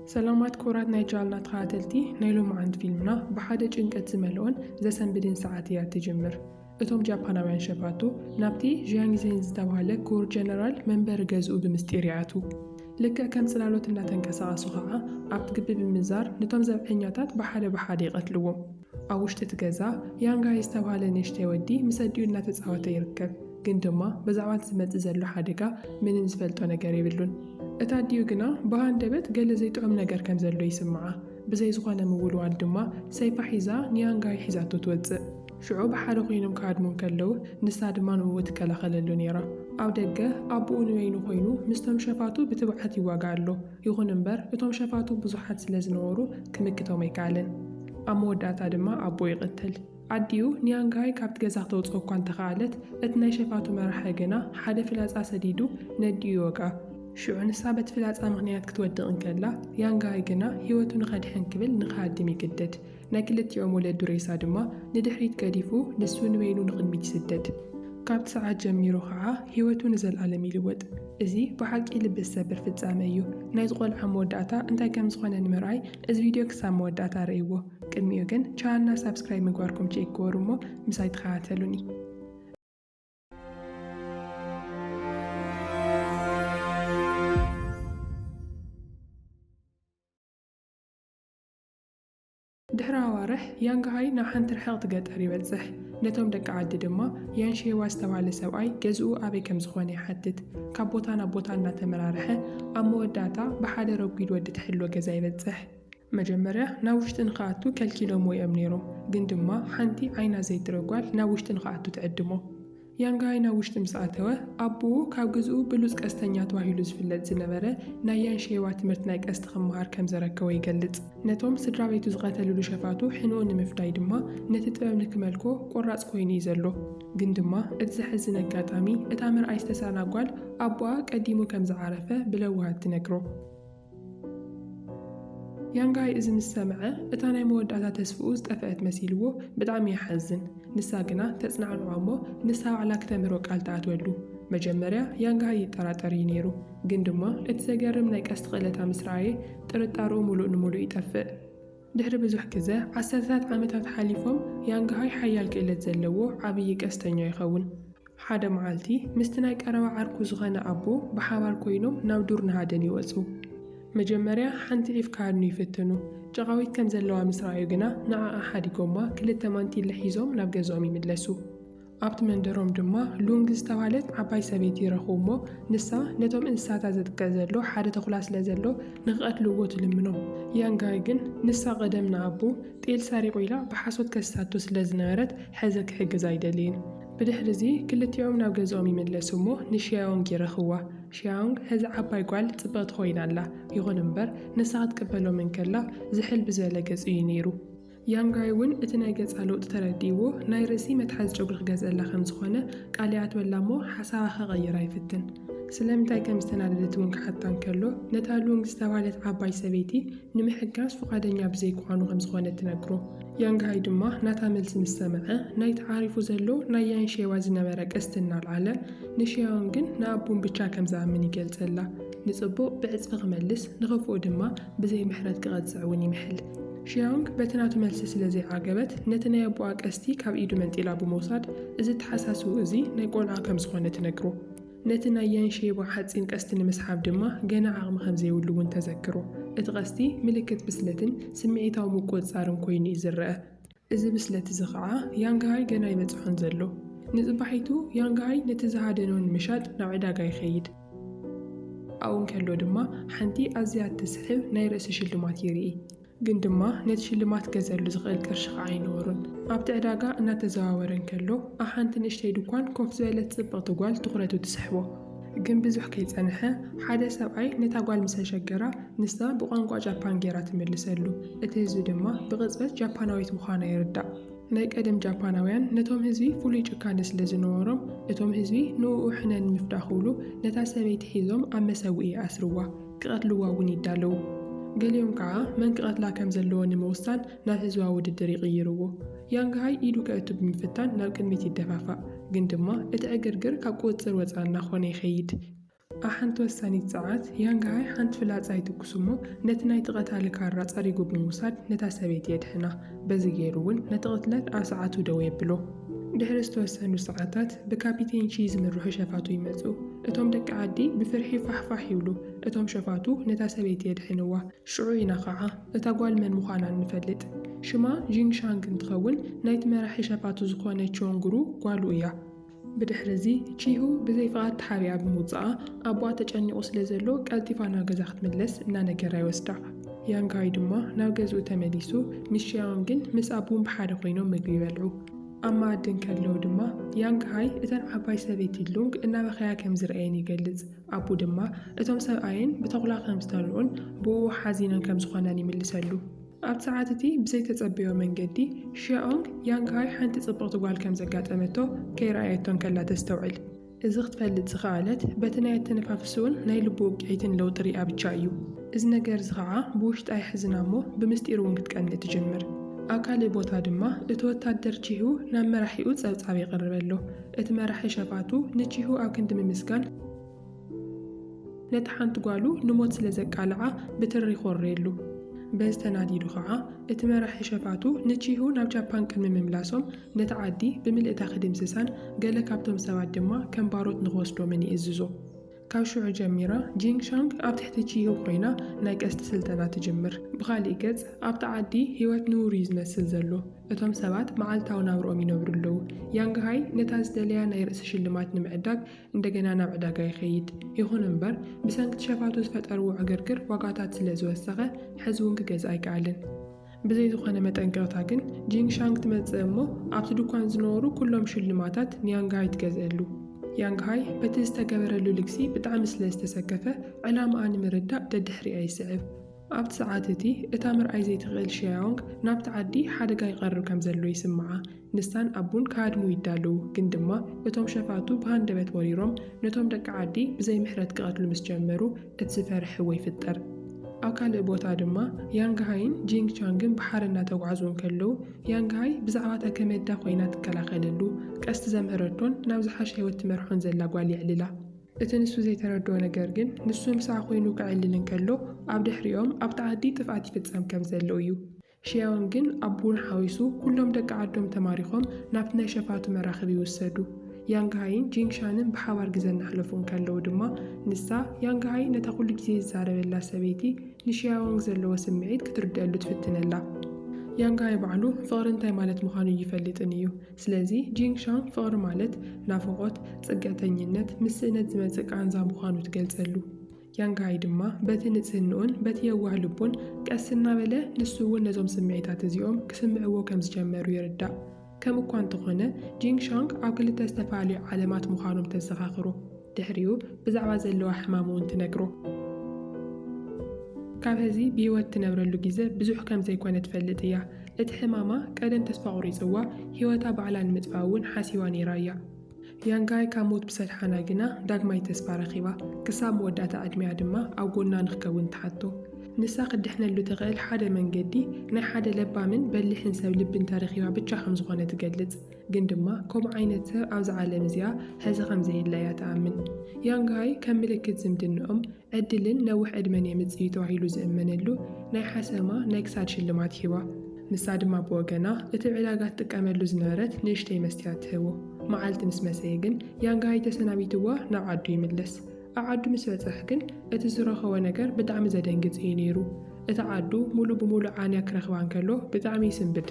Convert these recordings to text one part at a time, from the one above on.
سلامات كورات نايجالنا تخاتلتي نايلو معند فيلمنا بحادة جنكت زملون زسن بدين ساعتيات تجمر اتوم جاباناوين شفاتو نابتي جيانج زين زدوهالك كور جنرال منبر جزء بمستيرياتو لكا كم سلالوت تنكساسو خاعة عبتقبل بالمزار نتوم زبحينياتات بحادة يقتلوهم أوشت تجزا يانغا يستوهالي نشتي ودي مسديو ناتسعوات يركب ግን ድማ በዛዕባት ዝመጽእ ዘሎ ሓደጋ ምንም ዝፈልጦ ነገር የብሉን እታ ዲዩ ግና በሃንደበት ገለ ዘይጥዑም ነገር ከም ዘሎ ይስምዓ ብዘይ ዝኾነ ምውልዋል ድማ ሰይፋ ሒዛ ኒያንጋይ ሒዛቶ ትወፅእ ሽዑ ብሓደ ኮይኖም ካድሙን ከለው ንሳ ድማ ንውት ከላኸለሉ ነይራ ኣብ ደገ ኣቡኡ ንወይኑ ኮይኑ ምስቶም ሸፋቱ ብትብዓት ይዋጋ ኣሎ ይኹን እምበር እቶም ሸፋቱ ብዙሓት ስለ ዝነበሩ ክምክቶም ኣይከኣለን ኣብ መወዳእታ ድማ ኣቦ ይቕትል عديو نيانغاي كابت جزاختو تصوكوان تخالت اتناي شفاتو مرحة جنا حدا فلاسا سديدو نديو وقا شو نسابت فلاسا مغنيات كتودق انكلا يانغاي جنا هيوتو نخاد حنكبل نخاد دمي قدد ناكلت يومو لدوريسا دما ندحريت كاديفو نسو نوينو نغن ميتسدد كابت ساعات جميرو خاعة هيوتو نزل عالمي لود ازي بحاكي لبس سابر في الزاميو نايزغول عم وداتا انتا كم زخوانا نمراي از فيديو كسام وداتا ريوو ቅድሚኡ ግን ቻናልና ሳብስክራይብ ምግባርኩም ቼክወሩ ሞ ምሳይ ተኸታተሉኒ ድሕሪ ኣዋርሕ ያንጋሃይ ናብ ሓንቲ ርሕቕቲ ገጠር ይበፅሕ ነቶም ደቂ ዓዲ ድማ ያንሼዋ ዝተባሃለ ሰብኣይ ገዝኡ ኣበይ ከም ዝኾነ ይሓትት ካብ ቦታ ናብ ቦታ እናተመራርሐ ኣብ መወዳእታ ብሓደ ረጒድ ወዲ ትሕልዎ ገዛ ይበፅሕ መጀመርያ ናብ ውሽጢ ንኽኣቱ ከልኪሎም እዮም ነይሮም ግን ድማ ሓንቲ ዓይና ዘይትረጓል ናብ ውሽጢ ንኽኣቱ ትዕድሞ ያንጋይ ናብ ውሽጢ ምስ ኣተወ ኣቡኡ ካብ ገዝኡ ብሉፅ ቀስተኛ ተባሂሉ ዝፍለጥ ዝነበረ ናይ ያንሼዋ ትምህርቲ ናይ ቀስቲ ክመሃር ከም ዘረከበ ይገልጽ ነቶም ስድራ ቤቱ ዝቐተልሉ ሸፋቱ ሕንኡ ንምፍዳይ ድማ ነቲ ጥበብ ንክመልኮ ቆራፅ ኮይኑ እዩ ዘሎ ግን ድማ እቲ ዘሕዝን ኣጋጣሚ እታ ምርኣይ ዝተሳናጓል ኣቡኣ ቀዲሙ ከም ዝዓረፈ ብለውሃት ትነግሮ ያንጋይ እዚ ምስ ሰምዐ እታ ናይ መወዳእታ ተስፍኡ ዝጠፍአት መሲልዎ ብጣዕሚ ይሓዝን ንሳ ግና ተጽናዕንዖ እሞ ንሳ ባዕላ ክተምህሮ ቃል ተኣትወሉ መጀመርያ ያንጋይ ይጠራጠር እዩ ነይሩ ግን ድማ እቲ ዘገርም ናይ ቀስቲ ክእለታ ምስ ረኣየ ጥርጣርኡ ሙሉእ ንሙሉእ ይጠፍእ ድሕሪ ብዙሕ ግዜ ዓሰርታት ዓመታት ሓሊፎም ያንጋይ ሓያል ክእለት ዘለዎ ዓብዪ ቀስተኛ ይኸውን ሓደ መዓልቲ ምስቲ ናይ ቀረባ ዓርኩ ዝኾነ ኣቦ ብሓባር ኮይኖም ናብ ዱር ንሃደን ይወፁ መጀመርያ ሓንቲ ዒፍ ካድኑ ይፍትኑ ጨቓዊት ከም ዘለዋ ምስ ረኣዩ ግና ንዓኣ ሓዲጎማ ክልተ ማንቲለ ሒዞም ናብ ገዝኦም ይምለሱ ኣብቲ መንደሮም ድማ ሉንግ ዝተባሃለት ዓባይ ሰበይቲ ይረኽቡ እሞ ንሳ ነቶም እንስሳታት ዘጥቀ ዘሎ ሓደ ተኹላ ስለ ዘሎ ንኽቐትልዎ ትልምኖም ያንጋይ ግን ንሳ ቀደም ንኣቡ ጤል ሰሪቑ ኢላ ብሓሶት ከሳቶ ስለ ዝነበረት ሕዚ ክሕግዝ ኣይደልይን ብድሕሪ እዚ ክልቲኦም ናብ ገዝኦም ይምለሱ እሞ ንሽያዮንግ ይረኽዋ ሽያዮንግ ሕዚ ዓባይ ጓል ጽብቕቲ ኮይና ኣላ ይኹን እምበር ንሳ ክትቅበሎም እንከላ ዝሕል ብዝበለ ገጽ እዩ ነይሩ ያንጋይ እውን እቲ ናይ ገጻ ለውጢ ተረዲእዎ ናይ ርእሲ መትሓዚ ጨጉሪ ክገዝአላ ከም ዝኾነ ቃል ይኣትወላ እሞ ሓሳባ ከቐይራ ይፍትን ስለምንታይ ከም ዝተናደደት እውን ክሓታ እንከሎ ነታ ሉንግ ዝተባሃለት ዓባይ ሰበይቲ ንምሕጋዝ ፈቃደኛ ብዘይክዃኑ ከም ዝኾነ ትነግሮ ያንጋይ ድማ ናታ መልሲ ምስ ሰምዐ ናይቲ ዓሪፉ ዘሎ ናይ ያንሼዋ ዝነበረ ቀስቲ እናልዓለ ንሽያውን ግን ንኣቡን ብቻ ከም ዝኣምን ይገልጸላ ንጽቡቕ ብዕፅፊ ክመልስ ንኽፉኡ ድማ ብዘይ ምሕረት ክቐፅዕ እውን ይምሕል ሽያውንግ በትናቱ መልሲ ስለ ዘይዓገበት ነቲ ናይ ኣቡኣ ቀስቲ ካብ ኢዱ መንጢላ ብምውሳድ እዚ ተሓሳስቡ እዚ ናይ ቆልዓ ከም ዝኾነ ትነግሮ ነቲ ናይ ያንሼዋ ሓፂን ቀስቲ ንምስሓብ ድማ ገና ዓቕሚ ከም ዘይብሉ እውን ተዘክሮ እቲ ቀስቲ ምልክት ብስለትን ስምዒታዊ ምቁፅጻርን ኮይኑ እዩ ዝረአ እዚ ብስለት እዚ ከዓ ያንጋይ ገና ይበፅሖን ዘሎ ንፅባሒቱ ያንጋይ ነቲ ዝሃደኖ ንምሻጥ ናብ ዕዳጋ ይኸይድ ኣብኡ ከሎ ድማ ሓንቲ ኣዝያ ትስሕብ ናይ ርእሲ ሽልማት ይርኢ ግን ድማ ነቲ ሽልማት ገዘሉ ዝኽእል ቅርሺ ከዓ ኣይነበሩን ኣብቲ ዕዳጋ እናተዘዋወረ እንከሎ ኣብ ሓንቲ ንእሽተይ ድኳን ኮፍ ዝበለት ጽብቕቲ ጓል ትኹረቱ ትስሕቦ ግን ብዙሕ ከይጸንሐ ሓደ ሰብኣይ ነታ ጓል ምስ ተሸገራ ንሳ ብቋንቋ ጃፓን ጌራ ትምልሰሉ እቲ ህዝቢ ድማ ብቕፅበት ጃፓናዊት ምዃና ይርዳእ ናይ ቀደም ጃፓናውያን ነቶም ህዝቢ ፍሉይ ጭካነ ስለ ዝነበሮም እቶም ህዝቢ ንኡ ሕነን ንምፍዳእ ክብሉ ነታ ሰበይቲ ሒዞም ኣብ መሰዊኢ ኣስርዋ ክቐትልዋ እውን ይዳለዉ ገሊኦም ከዓ መን ክቐትላ ከም ዘለዎ ንምውሳን ናብ ህዝባዊ ውድድር ይቕይርዎ ያንጋይ ኢዱ ከእቱ ብምፍታን ናብ ቅድሚት ይደፋፋእ ግን ድማ እቲ ዕግርግር ካብ ቁፅር ወፃ እናኾነ ይኸይድ ኣሓንቲ ወሳኒት ሰዓት ያንጋሃይ ሓንቲ ፍላጻ ይትኩስ እሞ ነቲ ናይ ትቐታሊ ካራ ጸሪጉ ብምውሳድ ነታ ሰበይቲ የድሕና። በዚ ገይሩ እውን ነቲ ቅትለት ኣብ ሰዓቱ ደው የብሎ። ድሕሪ ዝተወሰኑ ሰዓታት ብካፒቴን ቺ ዝምርሑ ሸፋቱ ይመጹ። እቶም ደቂ ዓዲ ብፍርሒ ፋሕፋሕ ይብሉ። እቶም ሸፋቱ ነታ ሰበይቲ የድሕንዋ። ሽዑ ኢና ኸዓ እታ ጓል መን ምዃና ንፈልጥ። ሽማ ጂንግሻንግ እንትኸውን ናይቲ መራሒ ሸፋቱ ዝኾነ ቾንግሩ ጓሉ እያ። ብድሕሪዚ ቺሁ ብዘይ ፍቓድ ተሓቢኣ ብምውፅኣ ኣቦኣ ተጨኒቑ ስለ ዘሎ ቀልጢፋ ናብ ገዛ ክትምለስ እናነገራ ይወስዳ። ያንጋሃይ ድማ ናብ ገዝኡ ተመሊሱ ምስ ሺያኦንግን ምስ ኣቡን ብሓደ ኮይኖም ምግቢ ይበልዑ። ኣብ ማዕድን ከለዉ ድማ ያንጋሃይ እተን ዓባይ ሰበይቲ ሉንግ እናበኸያ ከም ዝረአየን ይገልጽ። ኣቡ ድማ እቶም ሰብኣየን ብተኹላ ከም ዝተልዑን ብኡ ሓዚነን ከም ዝኾነን ይምልሰሉ። ኣብ ሰዓት እቲ ብዘይተጸበዮ መንገዲ ሺያኦንግ ያንጋሃይ ሓንቲ ጽብቕቲ ጓል ከም ዘጋጠመቶ ከይረኣየቶን ከላ ተስተውዕል። እዚ ክትፈልጥ ዝኸኣለት በቲ ናይ ኣተነፋፍሱን ናይ ልቢ ውቅዒትን ለውጢ ሪኣ ብቻ እዩ። እዚ ነገር እዚ ኸዓ ብውሽጣ ይሕዝና እሞ ብምስጢር እውን ክትቀንዕ ትጅምር። ኣብ ካልእ ቦታ ድማ እቲ ወታደር ቺሁ ናብ መራሒኡ ጸብጻብ ይቕርበሎ። እቲ መራሒ ሸፋቱ ንቺሁ ኣብ ክንዲ ምምስጋን ነቲ ሓንቲ ጓሉ ንሞት ስለ ዘቃልዓ ብትሪ ይኾርየሉ። በዚ ተናዲዱ ኸዓ እቲ መራሒ ሸፋቱ ንቺሁ ናብ ጃፓን ቅድሚ ምምላሶም ነቲ ዓዲ ብምልእታ ክድምስሳን ገለ ካብቶም ሰባት ድማ ከም ባሮት ንኽወስዶምን ይእዝዞ። ካብ ሽዑ ጀሚራ ጂንግሻንግ ኣብ ትሕቲ ቺሁ ኮይና ናይ ቀስቲ ስልጠና ትጅምር። ብኻሊእ ገጽ ኣብቲ ዓዲ ህይወት ንውሩ እዩ ዝመስል ዘሎ። እቶም ሰባት መዓልታዊ ናብርኦም ይነብሩ ኣለዉ። ያንጋሃይ ነታ ዝደለያ ናይ ርእሲ ሽልማት ንምዕዳግ እንደገና ናብ ዕዳጋ ይኸይድ። ይኹን እምበር ብሰንኪ ሸፋቱ ዝፈጠርዎ ዕግርግር ዋጋታት ስለ ዝወሰኸ ሕዚ እውን ክገዝእ ኣይከኣልን። ብዘይ ዝኾነ መጠንቀቕታ ግን ጂንግሻንግ ትመጽእ እሞ ኣብቲ ድኳን ዝነበሩ ኩሎም ሽልማታት ንያንጋሃይ ትገዝአሉ። ያንጋሃይ በቲ ዝተገበረሉ ልግሲ ብጣዕሚ ስለ ዝተሰከፈ ዕላማኣ ንምርዳእ ደድሕሪኣ ይስዕብ። ኣብቲ ሰዓት እቲ እታ ምርኣይ ዘይትኽእል ሺያኦንግ ናብቲ ዓዲ ሓደጋ ይቐርብ ከም ዘሎ ይስምዓ። ንሳን ኣቡን ካድሙ ይዳለዉ። ግን ድማ እቶም ሸፋቱ ብሃንደበት ወሪሮም ነቶም ደቂ ዓዲ ብዘይ ምሕረት ክቐትሉ ምስ ጀመሩ እቲ ዝፈርሕ ህወ ይፍጠር። ኣብ ካልእ ቦታ ድማ ያንጋሃይን ጂንግቻንግን ብሓረ እናተጓዓዙ ከለዉ ያንጋሃይ ብዛዕባ እታ ከመዳ ኮይና ትከላኸለሉ ቀስቲ ዘምህረቶን ናብ ዝሓሸ ህይወት ትመርሖን ዘላ ጓል ይዕልላ። እቲ ንሱ ዘይተረድኦ ነገር ግን ንሱ ምሳኣ ኮይኑ ክዕልል እንከሎ ኣብ ድሕሪኦም ኣብቲ ዓዲ ጥፍኣት ይፍጸም ከም ዘሎ እዩ። ሺያኦንግን ኣቡን ሓዊሱ ኩሎም ደቂ ዓዶም ተማሪኾም ናብቲ ናይ ሸፋቱ መራኸቢ ይውሰዱ። ያንጋሃይን ጂንግሻንን ብሓባር ግዜ እናሕለፉ ከለዉ ድማ ንሳ ያንጋሃይ ነታ ኩሉ ግዜ ዝዛረበላ ሰበይቲ ንሺያኦንግ ዘለዎ ስምዒት ክትርድአሉ ትፍትነላ። ያንጋሃይ ባዕሉ ፍቕሪ እንታይ ማለት ምዃኑ ይፈልጥን እዩ። ስለዚ ጂንግሻንግ ፍቕሪ ማለት ናፍቖት፣ ጽግዕተኝነት፣ ምስእነት ዝመጽእ ቃንዛ ምዃኑ ትገልጸሉ። ያንጋሃይ ድማ በቲ ንጽህንኡን በቲ የዋህ ልቡን ቀስ እናበለ ንሱ እውን ነዞም ስምዒታት እዚኦም ክስምዕዎ ከም ዝጀመሩ ይርዳእ። ከም እኳ እንተኾነ ጂንግሻንግ ኣብ ክልተ ዝተፈላለዩ ዓለማት ምዃኖም ተዘኻኽሮ። ድሕሪኡ ብዛዕባ ዘለዋ ሕማም እውን ትነግሮ። ካብ ህዚ ብህይወት ትነብረሉ ግዜ ብዙሕ ከም ዘይኮነ ትፈልጥ እያ። እቲ ሕማማ ቀደም ተስፋ ቁሪፅዋ ህይወታ ባዕላ ንምጥፋእ እውን ሓሲባ ነይራ እያ። ያንጋሃይ ካብ ሞት ብሰድሓና ግና ዳግማይ ተስፋ ረኺባ። ክሳብ መወዳእታ ዕድሚያ ድማ ኣብ ጎና ንኽከውን ትሓቶ። ንሳ ክድሕነሉ ትኽእል ሓደ መንገዲ ናይ ሓደ ለባምን በሊሕን ሰብ ልቢ እንተረኺባ ብቻ ከም ዝኾነ ትገልጽ። ግን ድማ ከምኡ ዓይነት ሰብ ኣብዚ ዓለም እዚኣ ሕዚ ከም ዘየላ እያ ተኣምን። ያንጋሃይ ከም ምልክት ዝምድንኦም ዕድልን ነዊሕ ዕድመን የምጽእ ተባሂሉ ዝእመነሉ ናይ ሓሰማ ናይ ክሳድ ሽልማት ሂባ። ንሳ ድማ ብወገና እቲ ዕዳጋ ትጥቀመሉ ዝነበረት ንእሽተይ መስትያት ትህቦ። መዓልቲ ምስ መሰየ ግን ያንጋሃይ ተሰናቢትዋ ናብ ዓዱ ይምለስ። ኣብ ዓዱ ምስ በጽሕ ግን እቲ ዝረኸቦ ነገር ብጣዕሚ ዘደንግጽ እዩ ነይሩ። እቲ ዓዱ ሙሉእ ብሙሉእ ዓንያ ክረኽባ እንከሎ ብጣዕሚ ይስንብድ።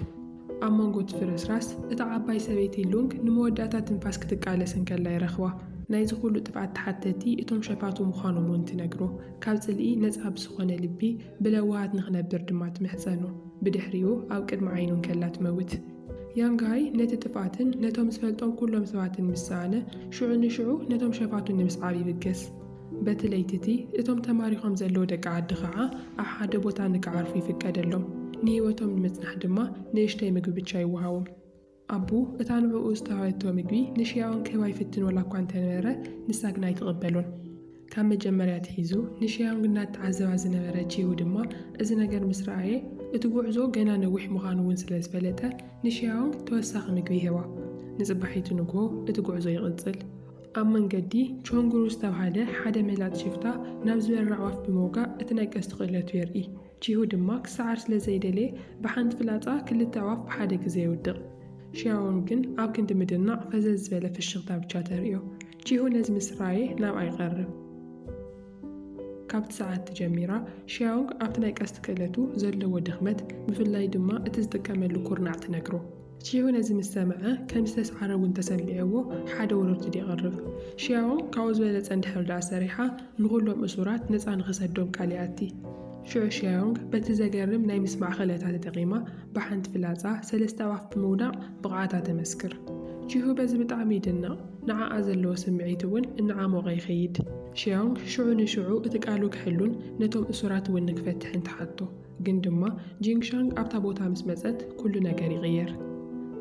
ኣብ መንጎ እቲ ፍርስራስ እታ ዓባይ ሰበይቲ ሉንግ ንመወዳእታ ትንፋስ ክትቃለስን ከላ ይረኽባ። ናይዚ ኩሉ ጥፍኣት ተሓተቲ እቶም ሸፋቱ ምዃኖም እውን ትነግሮ። ካብ ጽልኢ ነጻ ብዝኾነ ልቢ ብለዋሃት ንኽነብር ድማ ትምሕፀኖ። ብድሕሪኡ ኣብ ቅድሚ ዓይኑን ከላ ትመውት። ያንጋሃይ ነቲ ጥፍኣትን ነቶም ዝፈልጦም ኩሎም ሰባትን ምሳኣነ ሽዑ ንሽዑ ነቶም ሸፋቱን ንምስዓብ ይብገስ። በቲ ለይትቲ እቶም ተማሪኾም ዘለዉ ደቂ ዓዲ ኸዓ ኣብ ሓደ ቦታ ንክዓርፉ ይፍቀደሎም። ንህይወቶም ንምጽናሕ ድማ ንእሽተይ ምግቢ ብቻ ይወሃቦም። ኣቡ እታ ንዕኡ ዝተሃበቶ ምግቢ ንሺያኦንግ ክህባ ይፍትን ወላ እኳ እንተነበረ ንሳ ግና ኣይትቕበሎን። ካብ መጀመርያ ትሒዙ ንሺያኦንግ እናተዓዘባ ዝነበረ ቺሁ ድማ እዚ ነገር ምስ ረኣየ እቲ ጉዕዞ ገና ነዊሕ ምዃኑ እውን ስለ ዝፈለጠ ንሺያኦንግ ተወሳኺ ምግቢ ይህባ። ንጽባሒቱ ንግሆ እቲ ጉዕዞ ይቕጽል። ኣብ መንገዲ ቾንግሩ ዝተባሃለ ሓደ መላጥ ሽፍታ ናብ ዝበርዕ ዒፍ ብምውጋእ እቲ ናይ ቀስቲ ክእለቱ የርኢ። ቺሁ ድማ ክሰዓር ስለ ዘይደለየ ብሓንቲ ፍላጻ ክልተ ዒፍ ብሓደ ግዜ ይውድቕ። ሺያዎንግ ግን ኣብ ክንዲ ምድናቕ ፈዘዝ ዝበለ ፍሽኽታ ብቻ ተርእዮ። ቺሁ ነዚ ምስ ረኣየ ናብኣ ይቐርብ። ካብቲ ሰዓት ጀሚራ ሺያዎንግ ኣብቲ ናይ ቀስቲ ክእለቱ ዘለዎ ድኽመት ብፍላይ ድማ እቲ ዝጥቀመሉ ኩርናዕ ትነግሮ። ቺሁ ነዚ ምስ ሰምዐ ከም ዝተሰዓረ እውን ተሰሚዕዎ ሓደ ወረርትድ ይቐርብ። ሺያዎንግ ካብኡ ዝበለጸ እንድሕር ደኣ ሰሪሓ ንኹሎም እሱራት ነፃ ንኽሰዶም ቃል ይኣቲ። ሽዑ ሺያዎንግ በቲ ዘገርም ናይ ምስማዕ ክእለታ ተጠቒማ ብሓንቲ ፍላጻ 3 ዒፍ ብምውዳቕ ብቕዓታ ተመስክር። ቺሁ በዚ ብጣዕሚ ይድነቕ። ንዓኣ ዘለዎ ስምዒት እውን እናዓሞቐ ይኸይድ። ሺያዎንግ ሽዑ ንሽዑ እቲ ቃሉ ክሕሉን ነቶም እሱራት እውን ንክፈትሕን ተሓቶ። ግን ድማ ጂንግሻንግ ኣብታ ቦታ ምስ መፀት ኩሉ ነገር ይቕየር።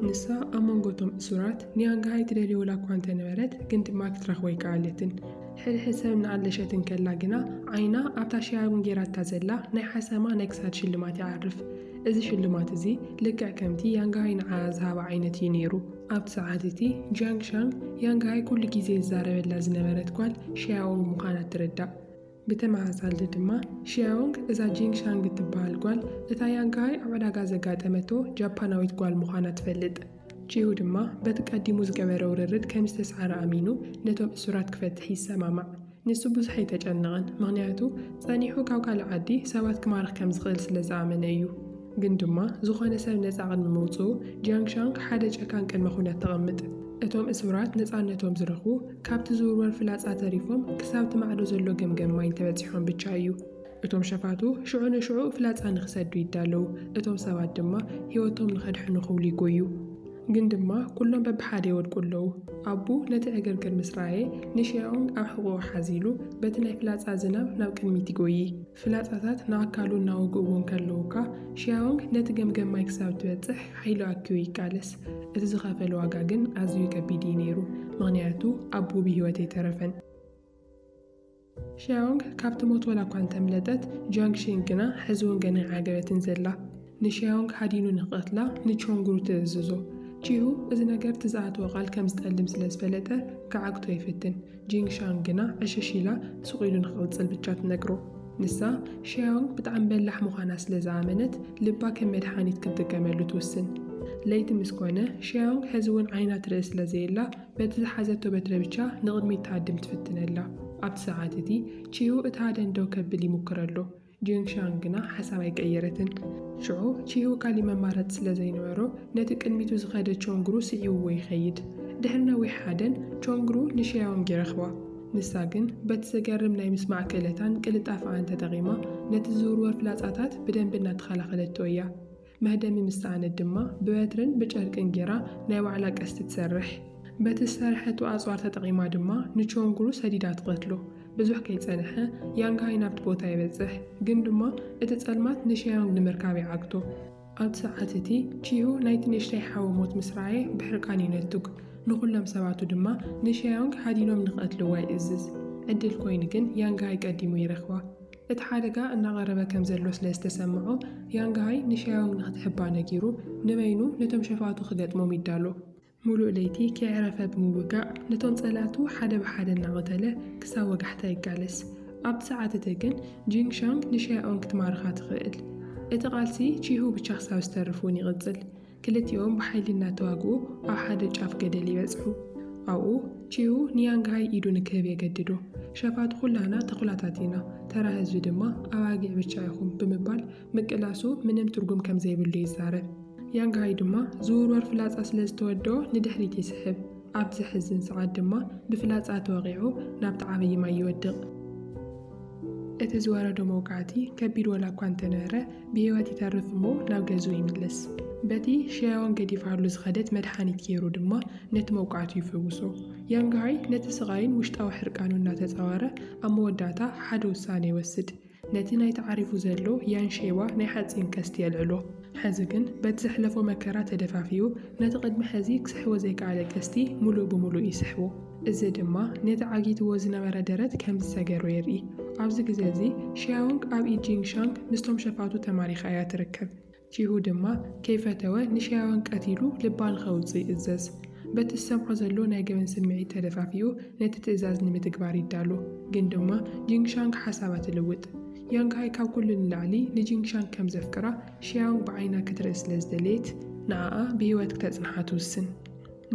ንሳ ኣብ መንጎቶም እሱራት ኒያንጋሃይ ትደልዮ ላ እኳ እንተነበረት ግን ድማ ክትረኽቦ ኣይከኣለትን። ሕድሕድ ሰብ ንኣለሸትን ከላ ግና ዓይና ኣብታ ሺያዎንግ ጌራታ ዘላ ናይ ሓሰማ ናይ ክሳድ ሽልማት ይዓርፍ። እዚ ሽልማት እዚ ልክዕ ከምቲ ያንጋሃይ ንዓኣ ዝሃባ ዓይነት እዩ ነይሩ። ኣብቲ ሰዓት እቲ ጂንግሻንግ ያንጋሃይ ኩሉ ግዜ ዝዛረበላ ዝነበረት ጓል ሺያዎንግ ምዃና ትርዳእ። ብተመሳሳሊ ድማ ሺያዎንግ እዛ ጂንግሻንግ እትበሃል ጓል እታ ያንጋሃይ ኣብ ዕዳጋ ዘጋጠመቶ ጃፓናዊት ጓል ምዃና ትፈልጥ። ቺሁ ድማ በቲ ቀዲሙ ዝገበረ ውርርድ ከም ዝተሰዓረ ኣሚኑ ነቶም እሱራት ክፈትሕ ይሰማማዕ። ንሱ ብዙሕ ኣይተጨነቐን፣ ምክንያቱ ጸኒሑ ካብ ካልእ ዓዲ ሰባት ክማርኽ ከም ዝኽእል ስለ ዝኣመነ እዩ። ግን ድማ ዝኾነ ሰብ ነፃ ቅድሚ ምውፅኡ ጂንግሻንግ ሓደ ጨካን ቅድመ ኩነት ተቐምጥ። እቶም እሱራት ነፃነቶም ዝረኽቡ ካብቲ ዝውርወር ፍላጻ ተሪፎም ክሳብ ትማዕዶ ዘሎ ገምገም ማይ ተበፂሖም ብቻ እዩ። እቶም ሸፋቱ ሽዑ ንሽዑ ፍላጻ ንኽሰዱ ይዳለዉ። እቶም ሰባት ድማ ህይወቶም ንኸድሕኑ ክብሉ ይጎዩ። ግን ድማ ኩሎም በብሓደ ይወድቁ ኣለዉ። ኣቡ ነቲ ዕግርግር ምስ ረኣየ ንሺያዎንግ ኣብ ሕቑቑ ሓዚሉ በቲ ናይ ፍላጻ ዝናብ ናብ ቅድሚት ይጎይ። ፍላጻታት ንኣካሉ እናወግእውን ከለዉካ ሺያዎንግ ነቲ ገምገም ማይ ክሳብ ትበጽሕ ሓይሉ ኣኪቡ ይቃለስ። እቲ ዝኸፈለ ዋጋ ግን ኣዝዩ ከቢድ እዩ ነይሩ፣ ምክንያቱ ኣቡ ብሂወት ኣይተረፈን። ሺያዎንግ ካብቲ ሞት ወላ እኳ እንተምለጠት ጂንግሻንግ ግና ሕዚ እውን ገና ዓገበትን ዘላ። ንሺያዎንግ ሓዲኑ ንኽቕትላ ንቾንግሩ ትእዝዞ። ቺሁ እዚ ነገር ትዝኣትዎ ቃል ከም ዝጠልም ስለ ዝፈለጠ ክዓግቶ ይፍትን። ጂንግሻንግ ግና ዕሸሽ ኢላ ስቑኢሉ ንክቕፅል ብቻ ትነግሮ። ንሳ ሺያዎንግ ብጣዕሚ በላሕ ምዃና ስለ ዝኣመነት ልባ ከም መድሓኒት ክትጥቀመሉ ትውስን። ለይቲ ምስ ኮነ ሺያዎንግ ሕዚ እውን ዓይና ትርኢ ስለ ዘየላ በቲ ዝሓዘቶ በትረ ብቻ ንቕድሚት ተሃድም ትፍትነላ። ኣብቲ ሰዓት እቲ ቺሁ እቲ ሓደ እንደው ከብል ይሙክረሎ። ጂንግሻንግ ግና ሓሳብ ኣይቀየረትን። ሽዑ ቺሁ ካሊእ መማረፂ ስለ ዘይነበሮ ነቲ ቅድሚቱ ዝኸደ ቾንግሩ ስዒውዎ ይኸይድ። ድሕሪ ነዊሕ ሓደን ቾንግሩ ንሺያዎንግ ይረኽባ። ንሳ ግን በቲ ዘገርም ናይ ምስማዕ ክእለታን ቅልጣፍኣን ተጠቒማ ነቲ ዝውርወር ፍላጻታት ብደንቢ እናተኸላኸለቶ እያ። መህደሚ ምስተኣነት ድማ ብበትርን ብጨርቅን ጌራ ናይ ባዕላ ቀስቲ ትሰርሕ። በቲ ዝሰርሐቱ ኣጽዋር ተጠቒማ ድማ ንቾንግሩ ሰዲዳ ትቐትሎ። ብዙሕ ከይጸንሐ ያንጋሃይ ናብቲ ቦታ ይበጽሕ። ግን ድማ እቲ ጸልማት ንሺያዎንግ ንምርካብ ይዓግቶ። ኣብቲ ሰዓት እቲ ቺሁ ናይቲ ንእሽተይ ሓዊ ሞት ምስ ረኣየ ብሕርቃን ይነቱግ። ንኹሎም ሰባቱ ድማ ንሺያዎንግ ሓዲኖም ንኽቐትልዋ ይእዝዝ። ዕድል ኮይኑ ግን ያንጋሃይ ቀዲሙ ይረኽባ። እቲ ሓደጋ እናቐረበ ከም ዘሎ ስለ ዝተሰምዖ ያንጋሃይ ንሺያዎንግ ንኽትሕባ ነጊሩ ንበይኑ ነቶም ሸፋቱ ክገጥሞም ይዳሎ። ሙሉእ ለይቲ ከይዕረፈ ብምውጋእ ነቶም ጸላቱ ሓደ ብሓደ እናቐተለ ክሳብ ወጋሕታ ይጋለስ። ኣብቲ ሰዓት እቲ ግን ጂንግሻንግ ንሺያዎንግ ክትማርኻ ትኽእል። እቲ ቃልሲ ቺሁ ብቻ ክሳብ ዝተርፉን ይቕጽል። ክልቲኦም ብሓይሊ እናተዋግኡ ኣብ ሓደ ጫፍ ገደል ይበጽሑ። ኣብኡ ቺሁ ንያንጋሃይ ኢዱ ንክህብ የገድዶ። ሸፋቱ ኩላና ተኹላታት ኢና፣ ተራ ህዝቢ ድማ ኣባጊዕ ብቻ ይኹም ብምባል ምቅላሱ ምንም ትርጉም ከም ዘይብሉ ይዛረብ። ያንጋሃይ ድማ ዝውርወር ፍላጻ ስለ ዝተወደኦ ንድሕሪት ይስሕብ። ኣብ ዝሕዝን ሰዓት ድማ ብፍላጻ ተወቂዑ ናብቲ ዓብዪ ማይ ይወድቕ። እቲ ዝወረዶ መውቃዕቲ ከቢድ ወላ እኳ እንተነበረ ብሂወት ይተርፍ እሞ ናብ ገዝኡ ይምለስ። በቲ ሺያዎንግ ገዲፋሉ ዝኸደት መድሓኒት ገይሩ ድማ ነቲ መውቃዕቱ ይፍውሶ። ያንጋሃይ ነቲ ስቓይን ውሽጣዊ ሕርቃኑ እናተፃወረ ኣብ መወዳእታ ሓደ ውሳነ ይወስድ። ነቲ ናይ ተዓሪፉ ዘሎ ያንሼዋ ናይ ሓፂን ቀስቲ የልዕሎ። ሕዚ ግን በቲ ዘሕለፎ መከራ ተደፋፊኡ ነቲ ቅድሚ ሕዚ ክስሕቦ ዘይከኣለ ቀስቲ ሙሉእ ብምሉእ ይስሕቦ። እዚ ድማ ነቲ ዓጊትዎ ዝነበረ ደረት ከም ዝሰገሮ የርኢ። ኣብዚ ግዜ እዚ ሺያዎንግ ኣብ ኢድ ጂንግሻንግ ምስቶም ሸፋቱ ተማሪኻ እያ ትርከብ። ቺሁ ድማ ከይፈተወ ንሺያዎንግ ቀቲሉ ልባ ንኸውፅእ ይእዘዝ። በቲ ዝሰምዖ ዘሎ ናይ ገበን ስምዒት ተደፋፊኡ ነቲ ትእዛዝ ንምትግባር ይዳሎ። ግን ድማ ጂንግሻንግ ሓሳባ ትልውጥ። ያንግሃይ ካብ ኩሉ ንላዕሊ ንጂንግሻንግ ከም ዘፍቅራ ሺያንግ ብዓይና ክትርኢ ስለ ዝደለየት ንኣኣ ብሂወት ክተጽንሓ ትውስን።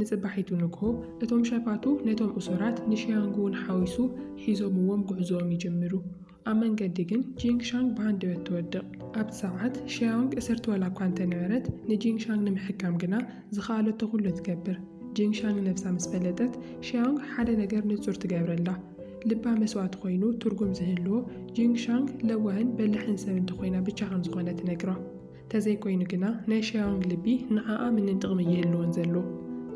ንጽባሒቱ ንግሆ እቶም ሸፋቱ ነቶም እሱራት ንሺያንግ እውን ሓዊሱ ሒዞምዎም ጉዕዞኦም ይጅምሩ። ኣብ መንገዲ ግን ጂንግሻንግ ብሃንደበት ትወድቕ። ኣብቲ ሰዓት ሺያንግ እስርቲ ወላ እኳ እንተነበረት ንጂንግሻንግ ንምሕካም ግና ዝኸኣለቶ ኩሉ ትገብር። ጂንግሻንግ ነፍሳ ምስ ፈለጠት ሺያንግ ሓደ ነገር ንጹር ትገብረላ። ልባ መስዋዕቲ ኮይኑ ትርጉም ዝህልዎ ጂንግሻንግ ለዋህን በላሕን ሰብ እንተኮይና ብቻ ከም ዝኾነ ትነግራ። ተዘይኮይኑ ግና ናይ ሺያንግ ልቢ ንዓኣ ምንን ጥቕሚ ይህልዎን ዘሎ።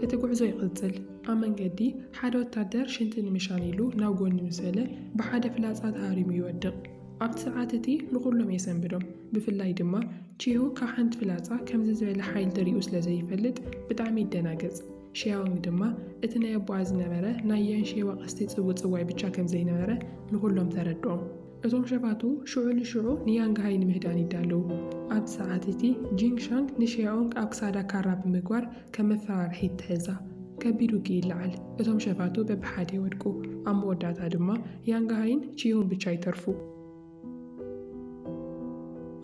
እቲ ጉዕዞ ይቕጽል። ኣብ መንገዲ ሓደ ወታደር ሽንቲ ንምሻን ኢሉ ናብ ጎኒ ምስ በለ ብሓደ ፍላጻ ተሃሪሙ ይወድቕ። ኣብቲ ሰዓት እቲ ንኹሎም የሰንብዶም። ብፍላይ ድማ ቺሁ ካብ ሓንቲ ፍላጻ ከምዚ ዝበለ ሓይል ተሪኡ ስለ ዘይፈልጥ ብጣዕሚ ይደናገጽ። ሺያንግ ድማ እቲ ናይ ኣቦኣ ዝነበረ ናይ ያንሼዋ ቀስቲ ጽዋይ ብቻ ከም ዘይነበረ ንኹሎም ተረድኦም። እቶም ሸፋቱ ሽዑ ንሽዑ ንያንግሃይ ንምህዳን ይዳለዉ። ኣብ ሰዓት እቲ ጂንግሻንግ ንሺያንግ ኣብ ክሳዳ ካራ ብምግባር ከም መፈራርሒ ትሕዛ። ከቢዱ ጊ ይለዓል። እቶም ሸፋቱ በብሓደ ይወድቁ። ኣብ መወዳእታ ድማ ያንግሃይን ቺሁን ብቻ ይተርፉ።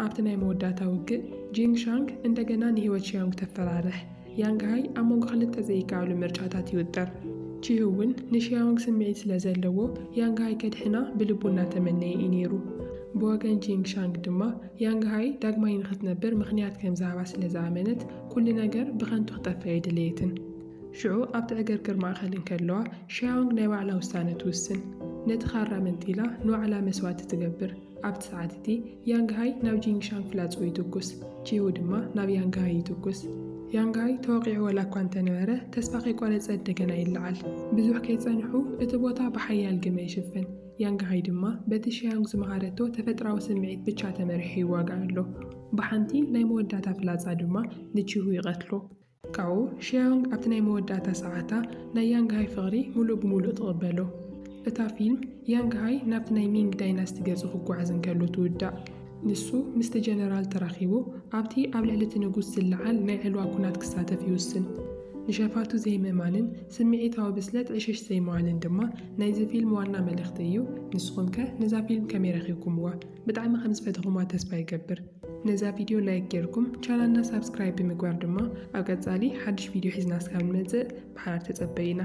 ኣብቲ ናይ መወዳእታ ውግእ ጂንግሻንግ እንደገና ንህይወት ሺያንግ ተፈራርሕ። ያንግሃይ ኣብ መንጎ ክልተ ዘይከኣሉ ምርጫታት ይውጠር። ቺሁ እውን ንሺያንግ ስምዒት ስለ ዘለዎ ያንግሃይ ከድሕና ብልቡ እናተመነየ እዩ ነይሩ። ብወገን ጂንግሻንግ ድማ ያንግሃይ ዳግማይ ንኽትነብር ምኽንያት ከም ዝሃባ ስለ ዝኣመነት ኩሉ ነገር ብኸንቱ ክጠፍአ ይድልየትን። ሽዑ ኣብቲ ዕግርግር ማእኸል እንከለዋ ሺያንግ ናይ ባዕላ ውሳነ ትውስን። ነቲ ካራ መንጢላ ንባዕላ መስዋዕቲ ትገብር። ኣብቲ ሰዓት እቲ ያንግሃይ ናብ ጂንግሻንግ ፍላጹ ይትኩስ፣ ቺሁ ድማ ናብ ያንግሃይ ይትኩስ። ያንግሃይ ተወቂዑ ወላ እኳ እንተነበረ ተስፋ ከይቆረጸ እንደገና ይለዓል። ብዙሕ ከይጸንሑ እቲ ቦታ ብሓያል ግመ ይሽፍን። ያንግሃይ ድማ በቲ ሺያንግ ዝመሃረቶ ተፈጥራዊ ስምዒት ብቻ ተመሪሑ ይዋጋእ ኣሎ። ብሓንቲ ናይ መወዳእታ ፍላጻ ድማ ንቺሁ ይቐትሎ። ካብኡ ሺያንግ ኣብቲ ናይ መወዳእታ ሰዓታ ናይ ያንግሃይ ፍቕሪ ሙሉእ ብምሉእ ትቕበሎ። እታ ፊልም ያንግሃይ ናብቲ ናይ ሚንግ ዳይናስቲ ገጹ ክጓዓዝ እንከሎ ትውዳእ። ንሱ ምስቲ ጀነራል ተራኺቡ ኣብቲ ኣብ ልዕሊ እቲ ንጉስ ዝለዓል ናይ ዕልዋ ኩናት ክሳተፍ ይውስን። ንሸፋቱ ዘይምእማንን ስምዒታዊ ብስለት ዕሸሽ ዘይመዋልን ድማ ናይዚ ፊልም ዋና መልእኽቲ እዩ። ንስኹም ከ ነዛ ፊልም ከመይ ረኺብኩምዋ? ብጣዕሚ ከም ዝፈተኹምዋ ተስፋ ይገብር። ነዛ ቪድዮ ላይክ ጌርኩም ቻናልና ሳብስክራይብ ብምግባር ድማ ኣብ ቀጻሊ ሓድሽ ቪድዮ ሒዝና እስካብ ንመጽእ ብሓባር ተጸበይና።